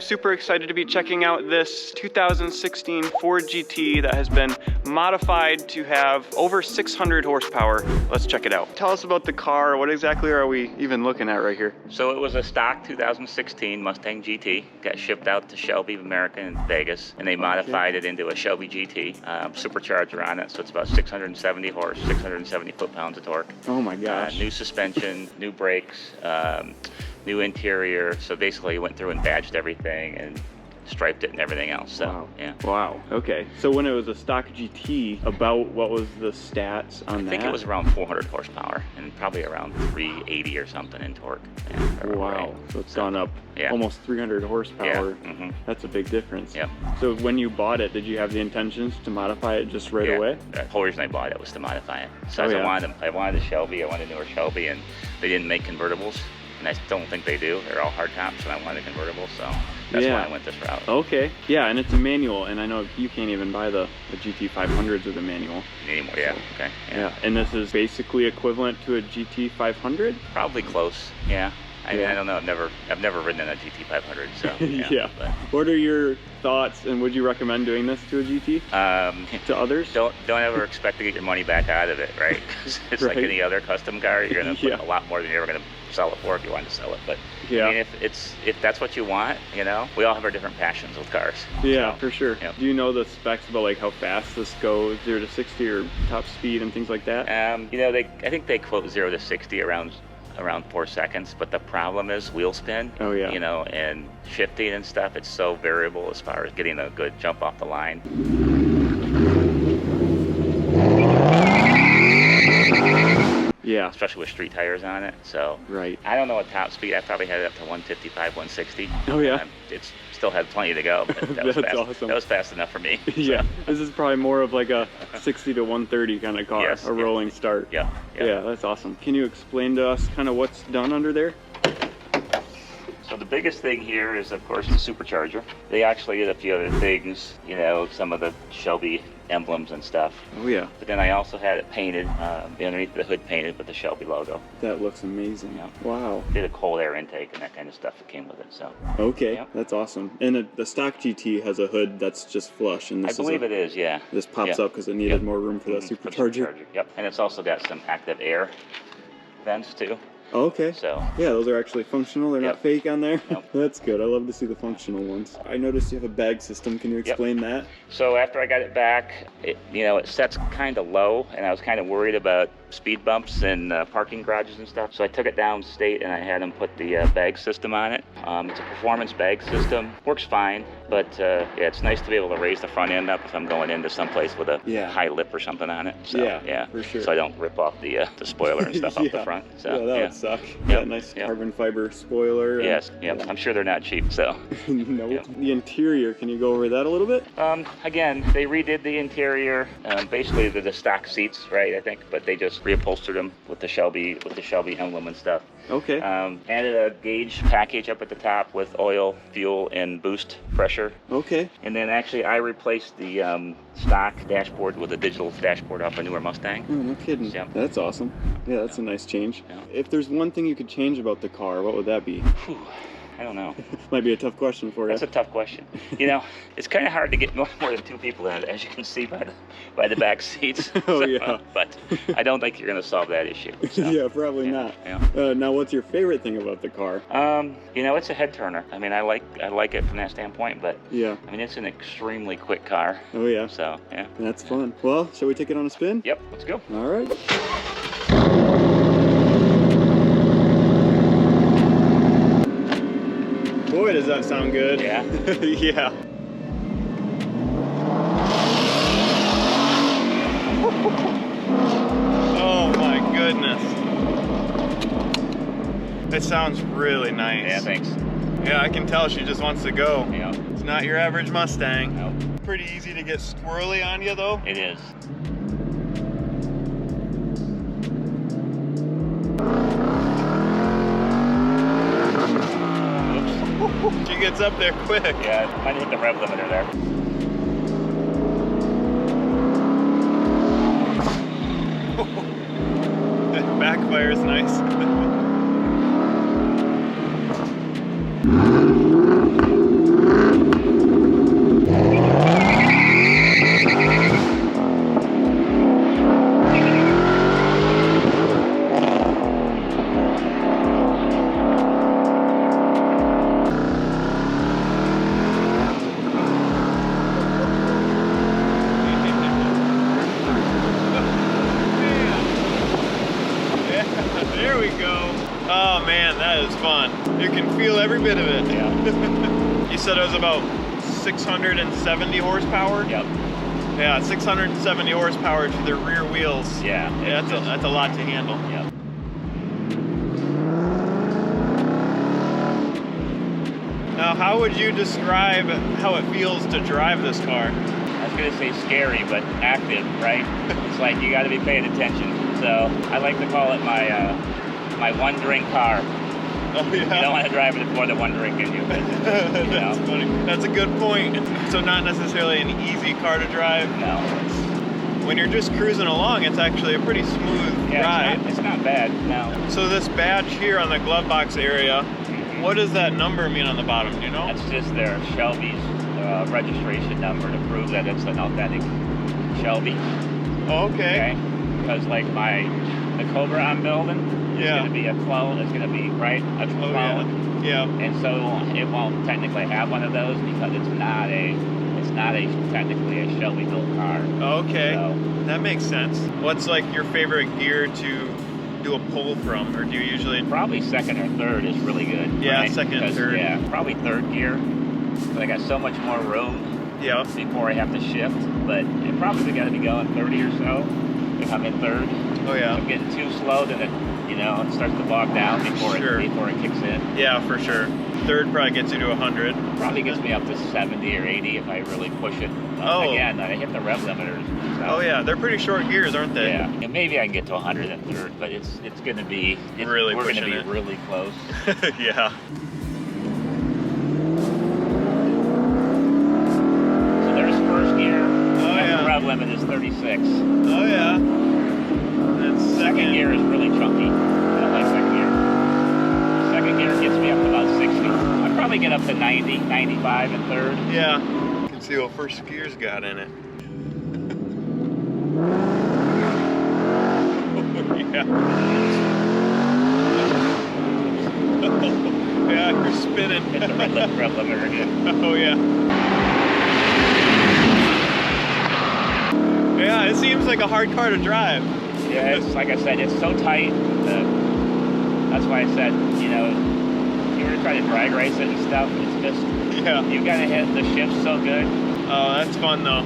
super excited to be checking out this 2016 Ford GT that has been modified to have over 600 horsepower. Let's check it out. Tell us about the car. What exactly are we even looking at right here? So it was a stock 2016 Mustang GT. Got shipped out to Shelby America in Vegas, and they modified it into a Shelby GT. Supercharger on it, so it's about 670 horse, 670 foot-pounds of torque. Oh my gosh. New suspension, new brakes, new interior. So basically you went through and badged everything and striped it and everything else. So wow. Yeah. Wow. Okay. So when it was a stock GT, about what was the stats on that? I think it was around 400 horsepower and probably around 380 or something in torque. Yeah, wow. right. So it's gone up almost 300 horsepower. Yeah. That's a big difference. Yep. So when you bought it, did you have the intentions to modify it just right away? The whole reason I bought it was to modify it. So I wanted a Shelby, I wanted a newer Shelby, and they didn't make convertibles. And I don't think they do. They're all hardtops, and I wanted a convertible, so that's why I went this route. Okay. Yeah, and it's a manual, and I know you can't even buy the GT500s with a manual. Anymore, yeah. So, okay. Yeah, and this is basically equivalent to a GT500? Probably close, yeah. I mean, I don't know. I've never ridden in a GT500, so yeah. But. What are your thoughts, and would you recommend doing this to a GT? To others? Don't ever expect to get your money back out of it, right? It's like any other custom car. You're gonna put a lot more than you're ever gonna sell it for if you want to sell it. But I mean, if that's what you want, you know, we all have our different passions with cars. Yeah, so, for sure. Yep. Do you know the specs about like how fast this goes, 0 to 60 or top speed and things like that? You know, I think they quote 0 to 60 around 4 seconds, but the problem is wheel spin. Oh yeah. You know, and shifting and stuff. It's so variable as far as getting a good jump off the line. Yeah. Especially with street tires on it. So right. I don't know what top speed. I probably had it up to 155, 160. Oh yeah. It's still had plenty to go. But that was That's fast. awesome. That was fast enough for me. Yeah. This is probably more of like a 60 to 130 kind of car, yes, a rolling start. Yeah. Yeah, that's awesome. Can you explain to us kind of what's done under there? So the biggest thing here is, of course, the supercharger. They actually did a few other things, you know, some of the Shelby emblems and stuff. Oh yeah. But then I also had it painted, underneath the hood painted with the Shelby logo. That looks amazing. Yeah. Wow. Did a cold air intake and that kind of stuff that came with it. So. Okay, that's awesome. And the stock GT has a hood that's just flush, and this I believe it is, yeah. This pops up because it needed more room for that supercharger. Yep. And it's also got some active air vents too. Okay. So yeah, those are actually functional. They're not fake on there. Nope. That's good. I love to see the functional ones. I noticed you have a bag system. Can you explain that? So after I got it back, it sets kind of low, and I was kind of worried about speed bumps and parking garages and stuff. So I took it downstate and I had them put the bag system on it. It's a performance bag system. Works fine, but it's nice to be able to raise the front end up if I'm going into someplace with a high lip or something on it. So, yeah, for sure. So I don't rip off the spoiler and stuff off the front. So that would suck. Yeah, nice carbon fiber spoiler. Yes, I'm sure they're not cheap. So no. The interior, can you go over that a little bit? Again, they redid the interior. Basically, the stock seats, right? I think, but they just reupholstered them with the Shelby emblem and stuff. Okay. Added a gauge package up at the top with oil, fuel, and boost pressure. Okay. And then actually I replaced the stock dashboard with a digital dashboard off a newer Mustang. Oh, no kidding. Yep. That's awesome. Yeah, that's a nice change. Yeah. If there's one thing you could change about the car, what would that be? Whew. I don't know. Might be a tough question for you. That's a tough question. You know, it's kind of hard to get more than 2 people in it, as you can see by the back seats. Yeah. But I don't think you're going to solve that issue. So. Yeah, probably not. Yeah. Now, what's your favorite thing about the car? You know, it's a head turner. I mean, I like it from that standpoint, but yeah, I mean, it's an extremely quick car. Oh yeah. So yeah. That's fun. Well, shall we take it on a spin? Yep. Let's go. All right. Boy, does that sound good. Yeah. Yeah. Oh my goodness. It sounds really nice. Yeah, thanks. Yeah, I can tell she just wants to go. Yeah. It's not your average Mustang. No. Pretty easy to get squirrely on you though. It is. She gets up there quick. Yeah, might hit the rev limiter there. That backfire's nice. fun. You can feel every bit of it. Yeah. You said it was about 670 horsepower? Yep. Yeah, 670 horsepower to the rear wheels. Yeah. Yeah, that's a lot to handle. Yep. Now, how would you describe how it feels to drive this car? I was gonna say scary, but active, right? It's like you got to be paying attention. So I like to call it my one drink car. Oh yeah. You don't want to drive it with more than one drink in you. That's funny. That's a good point. So not necessarily an easy car to drive. No. When you're just cruising along, it's actually a pretty smooth ride. It's not bad. No. So this badge here on the glove box area, what does that number mean on the bottom? Do you know? That's just their Shelby's registration number to prove that it's an authentic Shelby. Oh, okay. Because like the Cobra I'm building is going to be a clone. It's going to be a clone. Yeah. And so it won't technically have one of those because it's not technically a Shelby built car. Okay. So, that makes sense. What's like your favorite gear to do a pull from, or do you usually? Probably second or third is really good. Yeah, right? second and third. Yeah, probably third gear. But I got so much more room. Yeah. Before I have to shift, but it probably got to be going 30 or so if I'm in third. Oh yeah. If I'm getting too slow, then it starts to bog down before it kicks in. Yeah, for sure. Third probably gets you to 100. Probably gets me up to 70 or 80 if I really push it. Oh. Again, I hit the rev limiters. So. Oh yeah, they're pretty short gears, aren't they? Yeah. And maybe I can get to 100 in third, but it's going to be really we're going to be it. really close. Yeah. So there's first gear. Oh yeah. The rev limit is 36. Oh yeah. And Second gear is really chunky. I don't like second gear. Second gear gets me up to about 60. I'd probably get up to 90, 95 in third. Yeah. You can see what first gear's got in it. Yeah. Yeah, you're spinning. Hit the rev limiter again. Oh yeah. Yeah, it seems like a hard car to drive. Yeah, it's like I said, it's so tight. That's why I said, if you were to try to drag race it and stuff, it's just, you gotta hit the shift so good. Oh, that's fun though.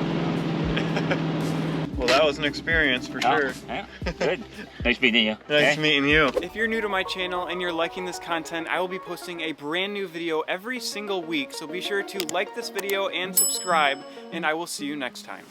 Well, that was an experience for sure. Yeah, good. Nice meeting you. Nice meeting you. If you're new to my channel and you're liking this content, I will be posting a brand new video every single week, so be sure to like this video and subscribe, and I will see you next time.